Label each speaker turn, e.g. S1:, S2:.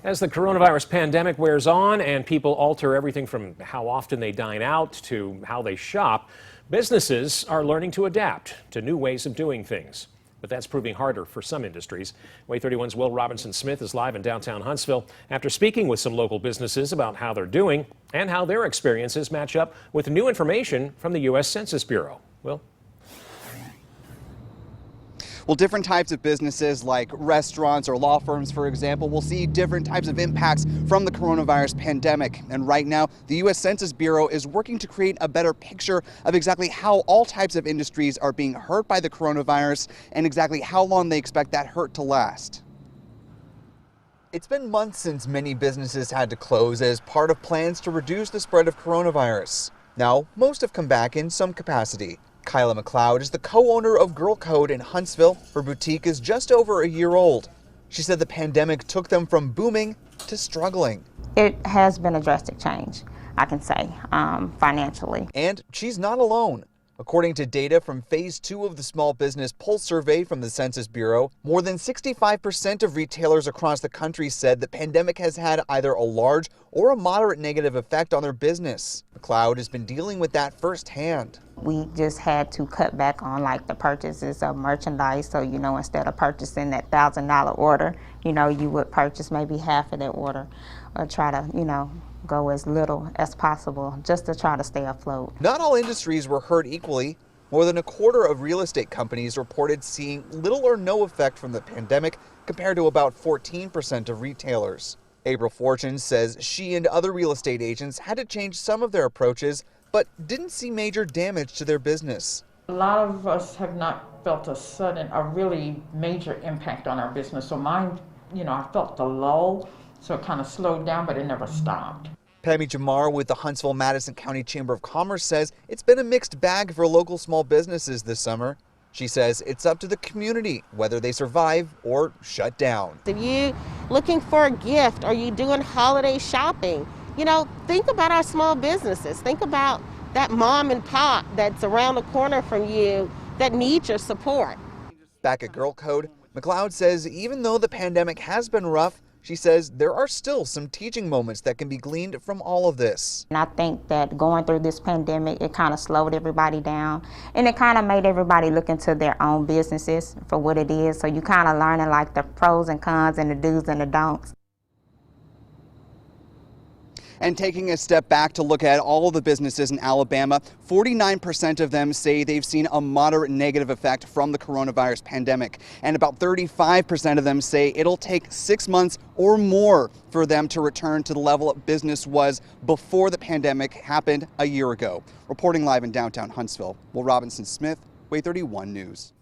S1: As the coronavirus pandemic wears on and people alter everything from how often they dine out to how they shop, businesses are learning to adapt to new ways of doing things. But that's proving harder for some industries. WAAY 31's Will Robinson Smith is live in downtown Huntsville after speaking with some local businesses about how they're doing and how their experiences match up with new information from the U.S. Census Bureau. Will?
S2: Well, different types of businesses like restaurants or law firms, for example, will see different types of impacts from the coronavirus pandemic. And right now, the U.S. Census Bureau is working to create a better picture of exactly how all types of industries are being hurt by the coronavirus and exactly how long they expect that hurt to last. It's been months since many businesses had to close as part of plans to reduce the spread of coronavirus. Now, most have come back in some capacity. Kyla McLeod is the co-owner of Girl Code in Huntsville. Her boutique is just over a year old. She said the pandemic took them from booming to struggling.
S3: It has been a drastic change, I can say, financially.
S2: And she's not alone. According to data from Phase 2 of the Small Business Pulse Survey from the Census Bureau, more than 65% of retailers across the country said the pandemic has had either a large or a moderate negative effect on their business. McLeod has been dealing with that firsthand.
S3: We just had to cut back on the purchases of merchandise. So, instead of purchasing that $1,000 order, you would purchase maybe half of that order or try to, go as little as possible just to try to stay afloat.
S2: Not all industries were hurt equally. More than a quarter of real estate companies reported seeing little or no effect from the pandemic compared to about 14% of retailers. April Fortune says she and other real estate agents had to change some of their approaches but didn't see major damage to their business.
S4: A lot of us have not felt a really major impact on our business. So mine, I felt the lull, so it kind of slowed down, but it never stopped.
S2: Pammy Jamar with the Huntsville-Madison County Chamber of Commerce says it's been a mixed bag for local small businesses this summer. She says it's up to the community whether they survive or shut down.
S5: If you looking for a gift or you doing holiday shopping, think about our small businesses. Think about that mom and pop that's around the corner from you that needs your support.
S2: Back at Girl Code, McLeod says even though the pandemic has been rough, she says there are still some teaching moments that can be gleaned from all of this.
S3: And I think that going through this pandemic, it kind of slowed everybody down and it kind of made everybody look into their own businesses for what it is. So you kind of learning the pros and cons and the do's and the don'ts.
S2: And taking a step back to look at all of the businesses in Alabama, 49% of them say they've seen a moderate negative effect from the coronavirus pandemic. And about 35% of them say it'll take 6 months or more for them to return to the level of business was before the pandemic happened a year ago. Reporting live in downtown Huntsville, Will Robinson Smith, WAAY 31 News.